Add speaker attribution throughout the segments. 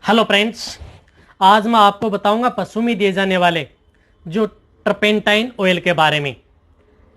Speaker 1: Hello friends, आज मैं आपको बताऊंगा पशु में दिए जाने वाले जो ट्रपेंटाइन ऑयल के बारे में।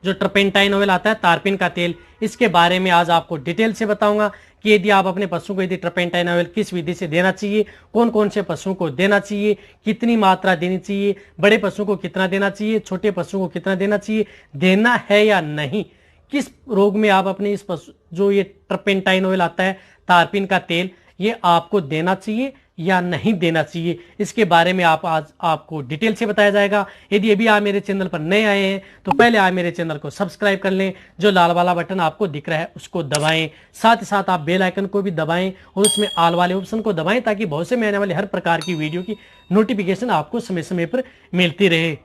Speaker 1: जो ट्रपेंटाइन ऑयल आता है, तारपीन का तेल, इसके बारे में आज आपको डिटेल से बताऊंगा कि यदि आप अपने पशु को यदि ट्रपेंटाइन ऑयल किस विधि से देना चाहिए, कौन कौन से पशुओं को देना चाहिए, कितनी मात्रा देनी चाहिए, बड़े पशु को कितना देना चाहिए, छोटे पशु को कितना देना चाहिए, देना है या नहीं, किस रोग में आप अपने इस पशु जो ये ट्रपेंटाइन ऑयल आता है, तारपीन का तेल, ये आपको देना चाहिए या नहीं देना चाहिए, इसके बारे में आज आपको डिटेल से बताया जाएगा। यदि अभी आप मेरे चैनल पर नए आए हैं तो पहले आप मेरे चैनल को सब्सक्राइब कर लें, जो लाल वाला बटन आपको दिख रहा है उसको दबाएं, साथ ही साथ आप बेल आइकन को भी दबाएं और उसमें ऑल वाले ऑप्शन को दबाएं ताकि बहुत से में आने वाले हर प्रकार की वीडियो की नोटिफिकेशन आपको समय समय पर मिलती रहे।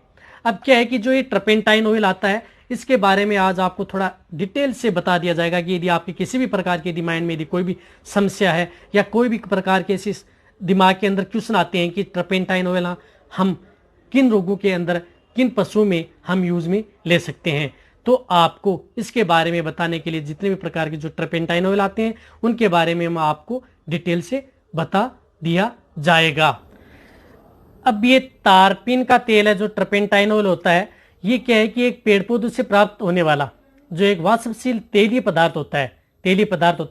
Speaker 1: अब क्या है कि जो ये ट्रपेंटाइन ऑयल आता है, इसके बारे में आज आपको थोड़ा डिटेल से बता दिया जाएगा कि यदि आपकी किसी भी प्रकार की माइंड में यदि कोई भी समस्या है या कोई भी प्रकार के ऐसी दिमाग के अंदर क्वेश्चन आते हैं कि ट्रपेंटाइन ऑयल हम किन रोगों के अंदर, किन पशुओं में हम यूज में ले सकते हैं, तो आपको इसके बारे में बताने के लिए जितने भी प्रकार के जो ट्रपेंटाइन ऑयल आते हैं उनके बारे में मैं आपको डिटेल से बता दिया जाएगा। अब ये तारपीन का तेल है, जो ट्रपेंटाइन ऑयल होता है, ये क्या है कि एक पेड़ पौधे से प्राप्त होने वाला जो एक वाष्पशील तेलीय पदार्थ होता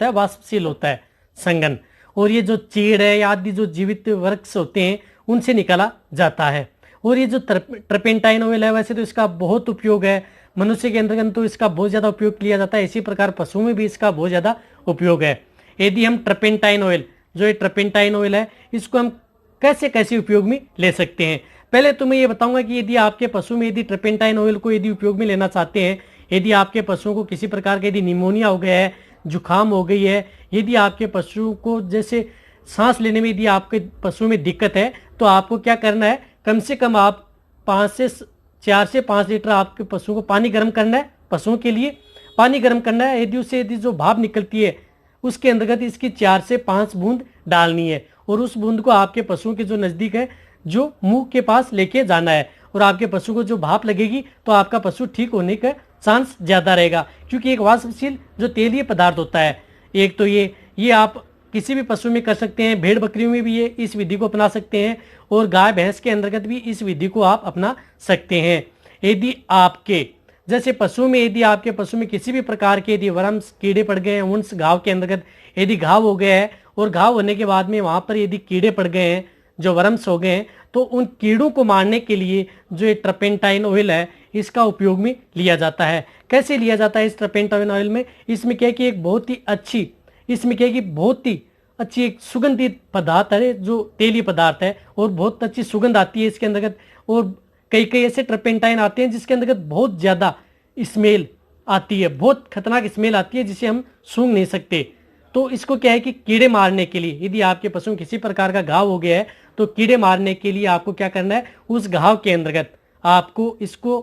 Speaker 1: है, वाष्पशील होता है संघन, और ये जो चीड़ है या आदि जो जीवित वृक्ष होते हैं उनसे निकाला जाता है। और ये जो ट्रपेंटाइन ऑयल है, वैसे तो इसका बहुत उपयोग है, मनुष्य के अंदर तो इसका बहुत ज्यादा उपयोग किया जाता है, इसी प्रकार पशुओं में भी इसका बहुत ज्यादा उपयोग है। यदि हम ट्रपेंटाइन ऑयल, जो ये ट्रपेंटाइन ऑयल है, इसको हम कैसे कैसे उपयोग में ले सकते हैं, पहले तो मैं ये बताऊंगा कि यदि आपके पशु में यदि ट्रपेंटाइन ऑयल को यदि उपयोग में लेना चाहते हैं, यदि आपके पशुओं को किसी प्रकार का यदि निमोनिया हो गया है, जुकाम हो गई है, यदि आपके पशु को जैसे सांस लेने में यदि आपके पशु में दिक्कत है, तो आपको क्या करना है, कम से कम आप 4 से 5 लीटर आपके पशु को पानी गर्म करना है, पशुओं के लिए पानी गर्म करना है। यदि उससे यदि जो भाप निकलती है उसके अंतर्गत इसकी 4 से 5 बूंद डालनी है और उस बूंद को आपके पशुओं के जो नजदीक है, जो मुंह के पास लेके जाना है, और आपके पशु को जो भाप लगेगी तो आपका पशु ठीक होने का चांस ज्यादा रहेगा, क्योंकि एक वाष्पशील जो तेलीय पदार्थ होता है, एक तो ये आप किसी भी पशु में कर सकते हैं, भेड़ बकरियों में भी ये इस विधि को अपना सकते हैं और गाय भैंस के अंतर्गत भी इस विधि को आप अपना सकते हैं। यदि आपके जैसे पशु में, यदि आपके पशु में किसी भी प्रकार के यदि वर्म्स, कीड़े पड़ गए हैं, उस घाव के अंतर्गत यदि घाव हो गया है और घाव होने के बाद में वहां पर यदि कीड़े पड़ गए हैं, जो वर्म्स हो गए हैं, तो उन कीड़ों को मारने के लिए जो ये ट्रपेंटाइन ऑयल है इसका उपयोग में लिया जाता है। कैसे लिया जाता है इस ट्रपेंटाइन ऑयल में, इसमें क्या है कि एक बहुत ही अच्छी, इसमें क्या है कि बहुत ही अच्छी एक सुगंधित पदार्थ है, जो तेलीय पदार्थ है और बहुत अच्छी सुगंध आती है इसके अंतर्गत। और कई कई ऐसे ट्रपेंटाइन आते हैं जिसके अंतर्गत बहुत ज्यादा स्मेल आती है, बहुत खतरनाक स्मेल आती है जिसे हम सूंघ नहीं सकते। तो इसको क्या है कि कीड़े मारने के लिए, यदि आपके पशु में किसी प्रकार का घाव हो गया है तो कीड़े मारने के लिए आपको क्या करना है, उस घाव के अंतर्गत आपको इसको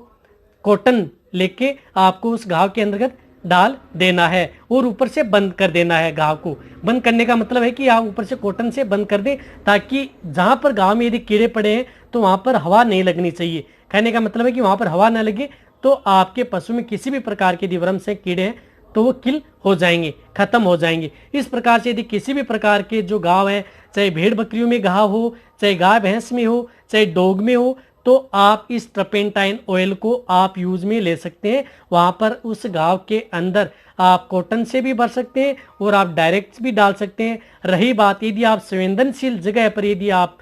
Speaker 1: कॉटन लेके आपको उस घाव के अंतर्गत डाल देना है और ऊपर से बंद कर देना है। घाव को बंद करने का मतलब है कि आप ऊपर से कॉटन से बंद कर दें, ताकि जहां पर घाव में यदि कीड़े पड़े हैं तो वहां पर हवा नहीं लगनी चाहिए। कहने का मतलब है कि वहां पर हवा ना लगे तो आपके पशु में किसी भी प्रकार के वर्म से कीड़े हैं तो वो किल हो जाएंगे, खत्म हो जाएंगे। इस प्रकार से यदि किसी भी प्रकार के जो घाव है, चाहे भेड़ बकरियों में घाव हो, चाहे गाय भैंस में हो, चाहे डॉग में हो, तो आप इस ट्रपेंटाइन ऑयल को आप यूज में ले सकते हैं। वहां पर उस घाव के अंदर आप कॉटन से भी भर सकते हैं और आप डायरेक्ट भी डाल सकते हैं। रही बात यदि आप संवेदनशील जगह पर यदि आप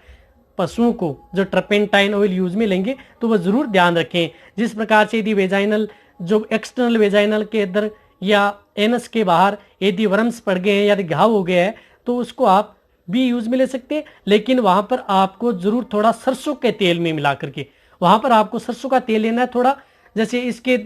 Speaker 1: पशुओं को जो ट्रपेंटाइन ऑयल यूज में लेंगे तो वह जरूर ध्यान रखें। जिस प्रकार से यदि वेजाइनल, जो एक्सटर्नल वेजाइनल के अंदर या एनस के बाहर यदि वर्म्स पड़ गए हैं या घाव हो गया है तो उसको आप भी यूज में ले सकते हैं, लेकिन वहां पर आपको जरूर थोड़ा सरसों के तेल में मिला करके, वहां पर आपको सरसों का तेल लेना है थोड़ा, जैसे इसके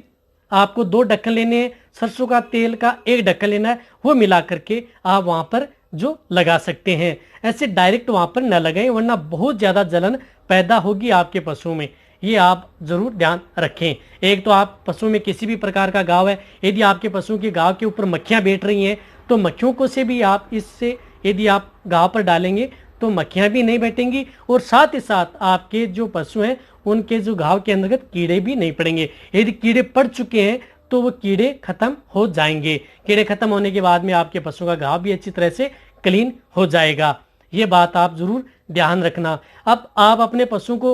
Speaker 1: आपको 2 ढक्कन लेने हैं, सरसों का तेल का 1 ढक्कन लेना है, वो मिला करके आप वहां पर जो लगा सकते हैं। ऐसे डायरेक्ट वहां पर न लगाएं, वरना बहुत ज्यादा जलन पैदा होगी आपके पशु में, ये आप जरूर ध्यान रखें। एक तो आप पशु में किसी भी प्रकार का घाव है, यदि आपके पशु के घाव के ऊपर मक्खियां बैठ रही हैं तो मक्खियों को से भी आप इससे यदि आप घाव पर डालेंगे तो मक्खियां भी नहीं बैठेंगी और साथ ही साथ आपके जो पशु हैं उनके जो घाव के अंतर्गत कीड़े भी नहीं पड़ेंगे। यदि कीड़े पड़ चुके हैं तो वो कीड़े खत्म हो जाएंगे। कीड़े खत्म होने के बाद में आपके पशु का घाव भी अच्छी तरह से क्लीन हो जाएगा। ये बात आप जरूर ध्यान रखना। अब आप अपने पशु को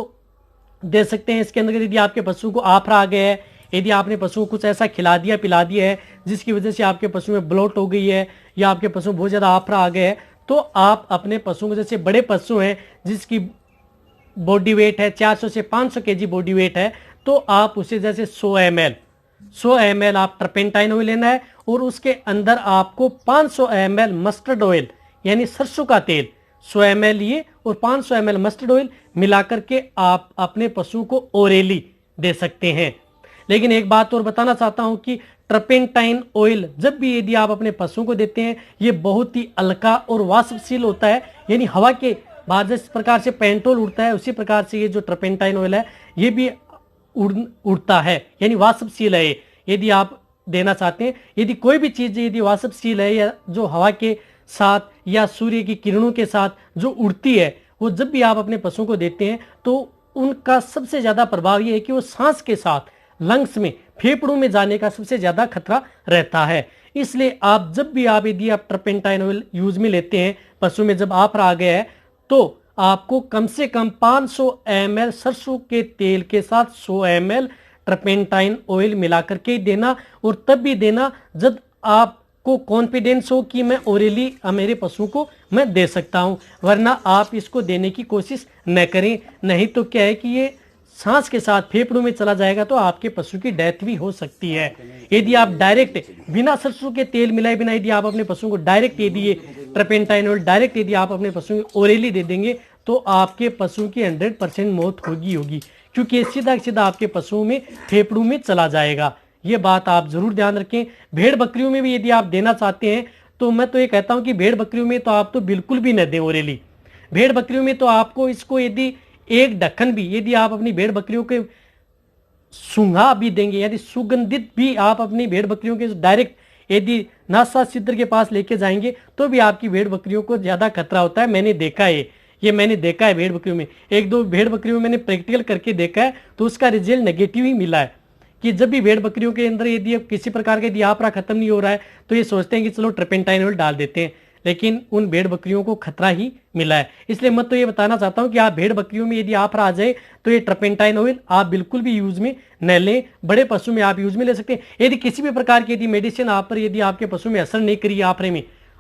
Speaker 1: दे सकते हैं इसके अंदर, यदि आपके पशु को आफरा आ गया है, यदि आपने पशु को कुछ ऐसा खिला दिया पिला दिया है जिसकी वजह से आपके पशु में ब्लोट हो गई है या आपके पशु बहुत ज़्यादा आफरा आ गया है, तो आप अपने पशुओं को, जैसे बड़े पशु हैं जिसकी बॉडी वेट है 400 से 500 केजी बॉडी वेट है, तो आप उसे जैसे 100 ml आप टर्पेंटाइन ऑयल लेना है और उसके अंदर आपको 500 ml मस्टर्ड ऑयल यानी सरसों का तेल 100 ml लिए और 500 ml मस्टर्ड ऑयल मिला करके आप अपने पशु को ओरेली दे सकते हैं। लेकिन एक बात और बताना चाहता हूं कि टर्पेंटाइन ऑयल जब भी यदि आप अपने पशुओं को देते हैं, ये बहुत ही हल्का और वाष्पशील होता है, यानी हवा के बाहर जिस प्रकार से पेंटोल उड़ता है उसी प्रकार से ये जो टर्पेंटाइन ऑयल है ये भी उड़ता है, यानी वाष्पशील है। यदि आप देना चाहते हैं, यदि कोई भी चीज यदि वाष्पशील है या जो हवा के साथ या सूर्य की किरणों के साथ जो उड़ती है, वो जब भी आप अपने पशुओं को देते हैं तो उनका सबसे ज्यादा प्रभाव ये है कि वो सांस के साथ लंग्स में, फेफड़ों में जाने का सबसे ज्यादा खतरा रहता है। इसलिए आप जब भी यदि आप टर्पेंटाइन ऑयल यूज में लेते हैं, पशु में जब आफरा आ गया है, तो आपको कम से कम 500 ml सरसों के तेल के साथ 100 ml टर्पेंटाइन ऑयल मिला करके देना, और तब भी देना जब आपको कॉन्फिडेंस हो कि मैं ओरली मेरे पशु को मैं दे सकता हूं, वरना आप इसको देने की कोशिश न करें। नहीं तो क्या है कि ये सांस के साथ फेफड़ों में चला जाएगा तो आपके पशु की डेथ भी हो सकती है। यदि आप डायरेक्ट बिना सरसों के तेल मिलाए बिना यदि आप अपने पशुओं को डायरेक्ट यदि ये टर्पेंटाइन ऑयल डायरेक्ट यदि आप अपने पशुओं को ओरली दे देंगे तो आपके पशु की 100% मौत होगी, क्योंकि सीधा सीधा आपके पशुओं में फेफड़ों में चला जाएगा। ये बात आप जरूर ध्यान रखें। भेड़ बकरियों में भी यदि आप देना चाहते हैं तो मैं तो ये कहता हूं कि भेड़ बकरियों में तो आप तो बिल्कुल भी न दें ओरली। भेड़ बकरियों में तो आपको इसको यदि एक ढक्कन भी यदि आप अपनी भेड़ बकरियों के सूंघा भी देंगे, यदि सुगंधित भी आप अपनी भेड़ बकरियों के डायरेक्ट यदि नासा सिद्ध के पास लेके जाएंगे तो भी आपकी भेड़ बकरियों को ज्यादा खतरा होता है। मैंने देखा है, ये मैंने देखा है भेड़ बकरियों में, एक दो भेड़ बकरियों में मैंने प्रैक्टिकल करके देखा है तो उसका रिजल्ट नेगेटिव ही मिला है कि जब भी भेड़ बकरियों के अंदर यदि किसी प्रकार का यदि आफरा खत्म नहीं हो रहा है तो ये सोचते हैं कि चलो टर्पेंटाइन ऑयल डाल देते हैं, लेकिन उन भेड़ बकरियों को खतरा ही मिला है। इसलिए मैं तो ये बताना चाहता हूं कि आप भेड़ बकरियों में यदि आफरा आ जाए तो ये टर्पेंटाइन ऑयल आप बिल्कुल भी यूज में न लें। बड़े पशु में आप यूज में ले सकते हैं। यदि किसी भी प्रकार की यदि मेडिसिन आप पर यदि आपके पशु में असर नहीं करी,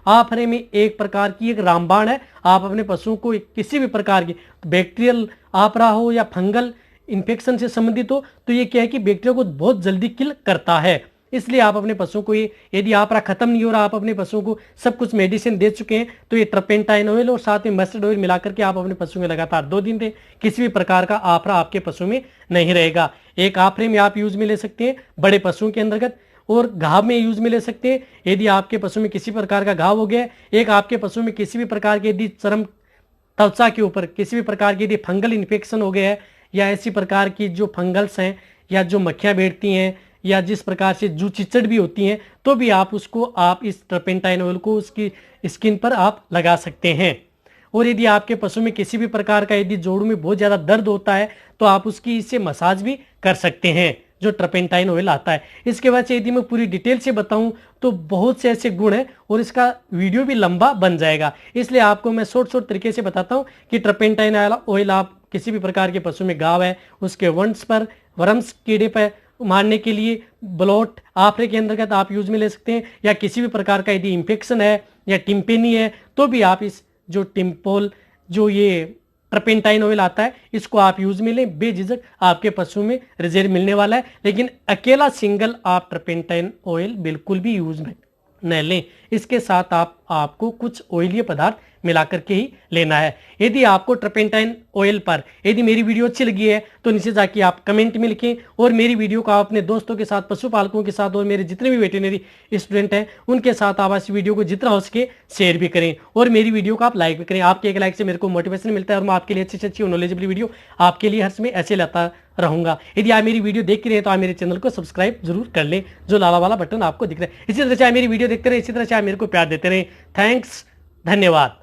Speaker 1: आफरे में एक प्रकार की एक रामबाण है, आप अपने पशुओं को किसी भी प्रकार की बैक्टीरियल आफरा हो या फंगल इन्फेक्शन से संबंधित हो तो ये क्या है कि बैक्टीरिया को बहुत जल्दी किल करता है। इसलिए आप अपने पशुओं को ये यदि आफरा खत्म नहीं हो रहा, आप अपने पशुओं को सब कुछ मेडिसिन दे चुके हैं तो ये टर्पेंटाइन ऑयल और साथ में मस्टर्ड ऑयल मिलाकर के आप अपने पशुओं में लगातार 2 दिन दें, किसी भी प्रकार का आफरा आपके पशु में नहीं रहेगा। एक आफरे में आप यूज में ले सकते हैं बड़े पशुओं के अंतर्गत, और घाव में यूज में ले सकते हैं यदि आपके पशु में किसी प्रकार का घाव हो गया। एक आपके पशु में किसी भी प्रकार के यदि चर्म त्वचा के ऊपर किसी भी प्रकार की यदि फंगल इन्फेक्शन हो गया है या ऐसी प्रकार की जो फंगल्स हैं या जो मक्खियां बैठती हैं या जिस प्रकार से जू चिचड़ भी होती हैं, तो भी आप उसको आप इस टर्पेंटाइन ऑयल को उसकी स्किन पर आप लगा सकते हैं। और यदि आपके पशु में किसी भी प्रकार का यदि जोड़ों में बहुत ज़्यादा दर्द होता है तो आप उसकी इससे मसाज भी कर सकते हैं जो टर्पेंटाइन ऑयल आता है। इसके बाद से यदि मैं पूरी डिटेल से बताऊं तो बहुत से ऐसे गुण हैं और इसका वीडियो भी लंबा बन जाएगा, इसलिए आपको मैं शॉर्ट तरीके से बताता हूं कि टर्पेंटाइन ऑयल आप किसी भी प्रकार के पशु में घाव है उसके वंश पर, वर्म्स कीड़े पर मारने के लिए, ब्लोट आफरे के अंतर्गत आप यूज में ले सकते हैं, या किसी भी प्रकार का यदि इन्फेक्शन है या टिम्पेनी है तो भी आप इस जो टिम्पोल जो ये टर्पेंटाइन ऑयल आता है इसको आप यूज में लें, बेझिझक आपके पशु में रिजल्ट मिलने वाला है। लेकिन अकेला सिंगल आप टर्पेंटाइन ऑयल बिल्कुल भी यूज में न लें, इसके साथ आपको कुछ ऑयली पदार्थ मिला करके ही लेना है। यदि आपको टर्पेंटाइन ऑयल पर यदि मेरी वीडियो अच्छी लगी है तो नीचे जाके आप कमेंट में लिखें, और मेरी वीडियो को आप अपने दोस्तों के साथ, पशुपालकों के साथ और मेरे जितने भी वेटरनरी स्टूडेंट हैं उनके साथ आप इस वीडियो को जितना हो सके शेयर भी करें, और मेरी वीडियो को आप लाइक भी करें। आपके एक लाइक से मेरे को मोटिवेशन मिलता है और मैं आपके लिए अच्छी से अच्छी नॉलेजेबल वीडियो आपके लिए हर समय ऐसे लाता रहूंगा। यदि आप मेरी वीडियो देख रहे हैं तो आप मेरे चैनल को सब्सक्राइब जरूर कर लें, जो लाला वाला बटन आपको दिख रहा है। इसी तरह से आप मेरी वीडियो देखते रहे, इसी तरह से आप मेरे को प्यार देते रहे। थैंक्स, धन्यवाद।